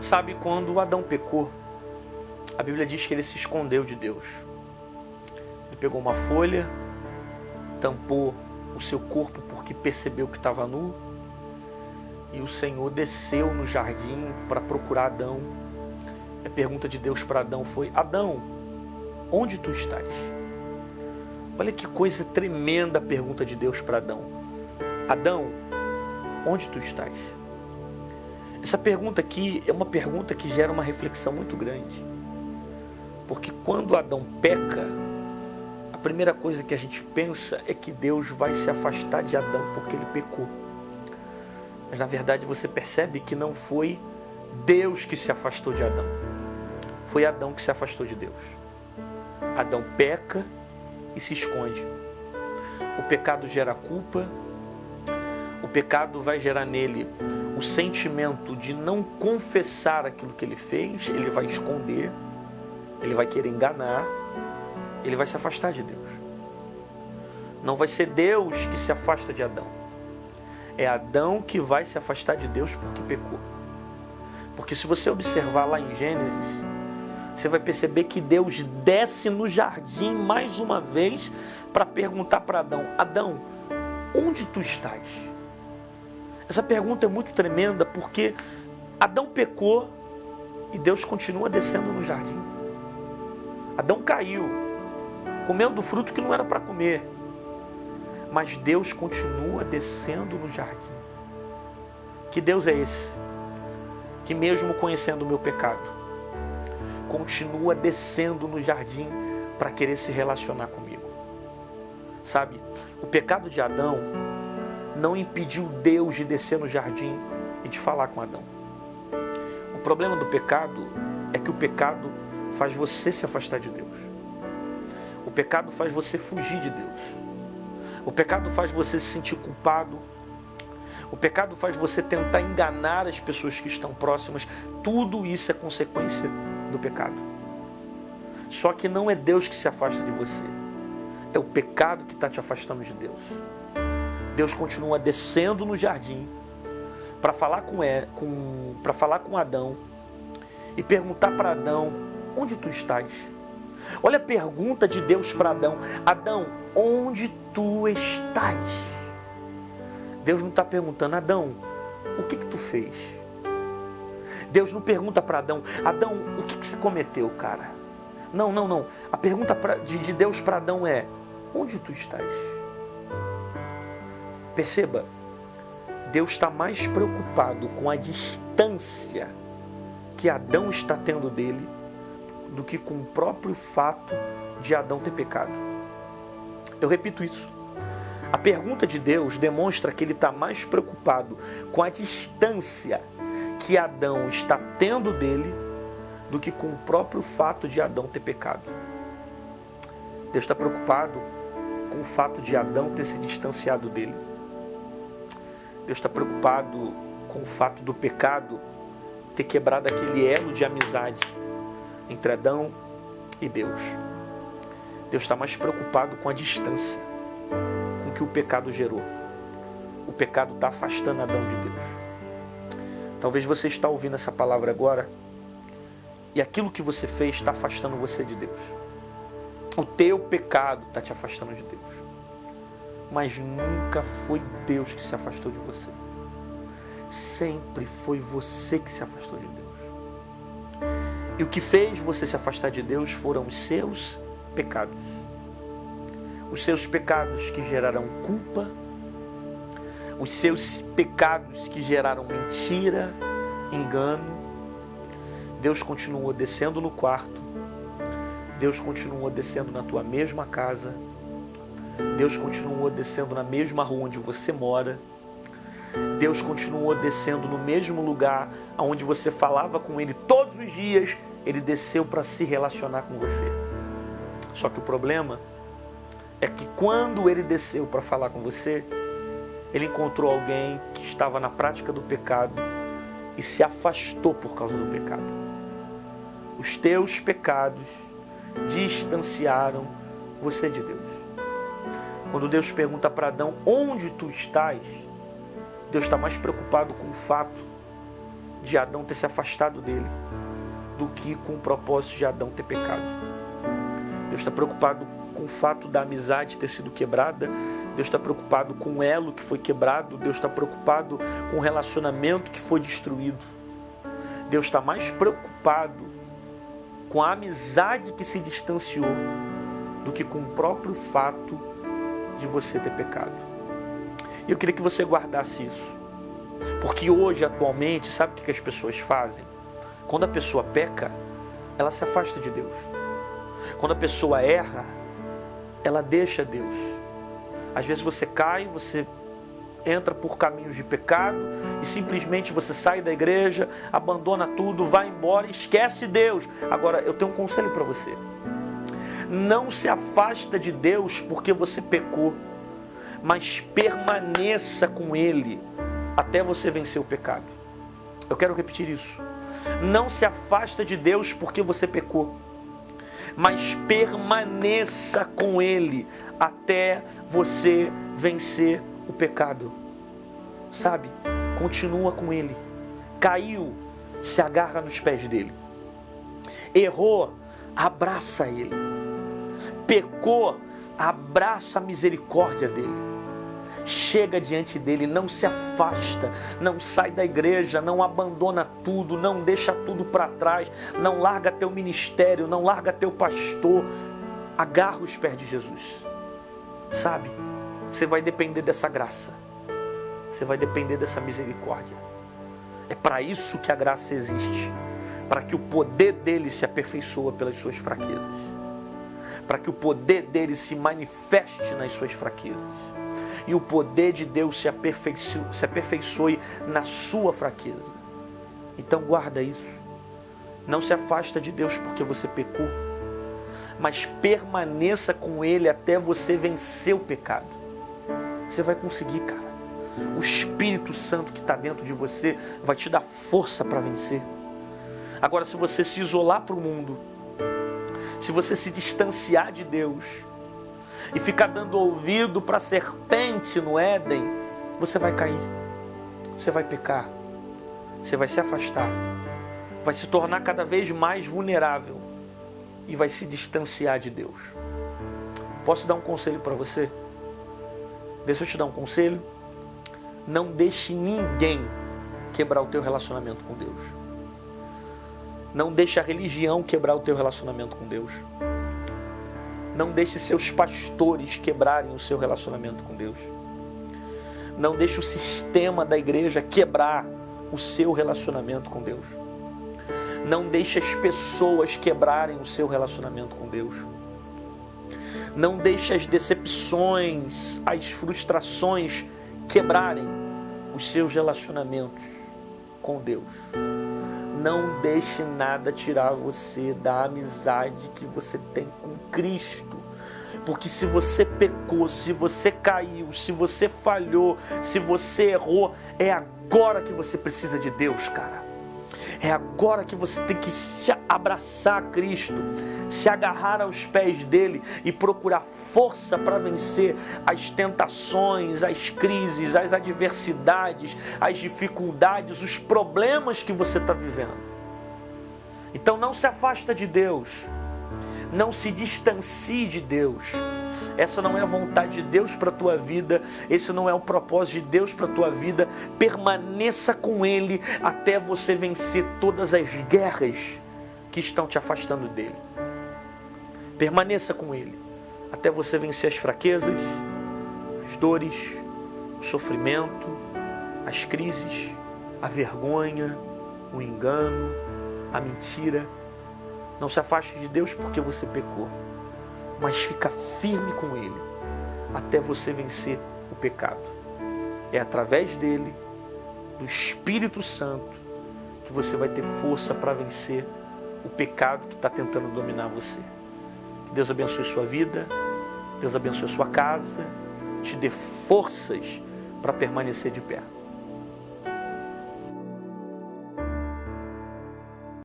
Sabe, quando Adão pecou, a Bíblia diz que ele se escondeu de Deus. Ele pegou uma folha, tampou o seu corpo porque percebeu que estava nu, e o Senhor desceu no jardim para procurar Adão. E a pergunta de Deus para Adão foi: Adão, onde tu estás? Olha que coisa tremenda a pergunta de Deus para Adão. Adão, onde tu estás? Essa pergunta aqui é uma pergunta que gera uma reflexão muito grande. Porque quando Adão peca, a primeira coisa que a gente pensa é que Deus vai se afastar de Adão porque ele pecou. Mas na verdade você percebe que não foi Deus que se afastou de Adão. Foi Adão que se afastou de Deus. Adão peca e se esconde. O pecado gera culpa. O pecado vai gerar nele o sentimento de não confessar aquilo que ele fez. Ele vai esconder. Ele vai querer enganar. Ele vai se afastar de Deus. Não vai ser Deus que se afasta de Adão. É Adão que vai se afastar de Deus porque pecou. Porque se você observar lá em Gênesis, você vai perceber que Deus desce no jardim mais uma vez para perguntar para Adão: Adão, onde tu estás? Essa pergunta é muito tremenda porque Adão pecou e Deus continua descendo no jardim. Adão caiu, comeu do fruto que não era para comer, mas Deus continua descendo no jardim. Que Deus é esse? Que mesmo conhecendo o meu pecado, continua descendo no jardim para querer se relacionar comigo. Sabe, o pecado de Adão não impediu Deus de descer no jardim e de falar com Adão. O problema do pecado é que o pecado faz você se afastar de Deus. O pecado faz você fugir de Deus. O pecado faz você se sentir culpado. O pecado faz você tentar enganar as pessoas que estão próximas. Tudo isso é consequência do pecado. Só que não é Deus que se afasta de você. É o pecado que está te afastando de Deus. Deus continua descendo no jardim para falar com Adão e perguntar para Adão: onde tu estás? Olha a pergunta de Deus para Adão: Adão, onde tu estás? Deus não está perguntando: Adão, o que tu fez? Deus não pergunta para Adão: Adão, o que você cometeu, cara? Não. A pergunta de Deus para Adão é: onde tu estás? Perceba, Deus está mais preocupado com a distância que Adão está tendo dele do que com o próprio fato de Adão ter pecado. Eu repito isso. A pergunta de Deus demonstra que ele está mais preocupado com a distância que Adão está tendo dele do que com o próprio fato de Adão ter pecado. Deus está preocupado com o fato de Adão ter se distanciado dele. Deus está preocupado com o fato do pecado ter quebrado aquele elo de amizade entre Adão e Deus. Deus está mais preocupado com a distância com que o pecado gerou. O pecado está afastando Adão de Deus. Talvez você está ouvindo essa palavra agora e aquilo que você fez está afastando você de Deus. O teu pecado está te afastando de Deus. Mas nunca foi Deus que se afastou de você. Sempre foi você que se afastou de Deus. E o que fez você se afastar de Deus foram os seus pecados. Os seus pecados que geraram culpa. Os seus pecados que geraram mentira, engano. Deus continuou descendo no quarto. Deus continuou descendo na tua mesma casa. Deus continuou descendo na mesma rua onde você mora. Deus continuou descendo no mesmo lugar onde você falava com Ele todos os dias. Ele desceu para se relacionar com você. Só que o problema é que quando Ele desceu para falar com você, Ele encontrou alguém que estava na prática do pecado e se afastou por causa do pecado. Os teus pecados distanciaram você de Deus. Quando Deus pergunta para Adão: onde tu estás? Deus está mais preocupado com o fato de Adão ter se afastado dele do que com o propósito de Adão ter pecado. Deus está preocupado com o fato da amizade ter sido quebrada. Deus está preocupado com o elo que foi quebrado. Deus está preocupado com o relacionamento que foi destruído. Deus está mais preocupado com a amizade que se distanciou do que com o próprio fato de você ter pecado. E eu queria que você guardasse isso. Porque hoje, atualmente, sabe o que as pessoas fazem? Quando a pessoa peca, ela se afasta de Deus. Quando a pessoa erra, ela deixa Deus. Às vezes você cai, você entra por caminhos de pecado e simplesmente você sai da igreja, abandona tudo, vai embora e esquece Deus. Agora, eu tenho um conselho para você. Não se afasta de Deus porque você pecou, mas permaneça com Ele até você vencer o pecado. Eu quero repetir isso. Não se afasta de Deus porque você pecou, mas permaneça com Ele até você vencer o pecado. Sabe? Continua com Ele. Caiu, se agarra nos pés dele. Errou, abraça Ele. Pecou, abraça a misericórdia dele. Chega diante dele, não se afasta, não sai da igreja, não abandona tudo, não deixa tudo para trás, não larga teu ministério, não larga teu pastor. Agarra os pés de Jesus. Sabe? Você vai depender dessa graça. Você vai depender dessa misericórdia. É para isso que a graça existe. Para que o poder dele se aperfeiçoe pelas suas fraquezas. Para que o poder dele se manifeste nas suas fraquezas. E o poder de Deus se aperfeiçoe na sua fraqueza. Então guarda isso. Não se afasta de Deus porque você pecou, mas permaneça com Ele até você vencer o pecado. Você vai conseguir, cara. O Espírito Santo que está dentro de você vai te dar força para vencer. Agora, se você se isolar para o mundo, se você se distanciar de Deus e ficar dando ouvido para a serpente no Éden, você vai cair, você vai pecar, você vai se afastar, vai se tornar cada vez mais vulnerável e vai se distanciar de Deus. Posso dar um conselho para você? Deixa eu te dar um conselho. Não deixe ninguém quebrar o teu relacionamento com Deus. Não deixe a religião quebrar o teu relacionamento com Deus. Não deixe seus pastores quebrarem o seu relacionamento com Deus. Não deixe o sistema da igreja quebrar o seu relacionamento com Deus. Não deixe as pessoas quebrarem o seu relacionamento com Deus. Não deixe as decepções, as frustrações quebrarem os seus relacionamentos com Deus. Não deixe nada tirar você da amizade que você tem com Cristo. Porque se você pecou, se você caiu, se você falhou, se você errou, é agora que você precisa de Deus, cara. É agora que você tem que se abraçar a Cristo, se agarrar aos pés dele e procurar força para vencer as tentações, as crises, as adversidades, as dificuldades, os problemas que você está vivendo. Então não se afasta de Deus, não se distancie de Deus. Essa não é a vontade de Deus para a tua vida, esse não é o propósito de Deus para a tua vida. Permaneça com Ele até você vencer todas as guerras que estão te afastando dele. Permaneça com Ele até você vencer as fraquezas, as dores, o sofrimento, as crises, a vergonha, o engano, a mentira. Não se afaste de Deus porque você pecou, mas fica firme com Ele até você vencer o pecado. É através dele, do Espírito Santo, que você vai ter força para vencer o pecado que está tentando dominar você. Que Deus abençoe sua vida, Deus abençoe sua casa, te dê forças para permanecer de pé.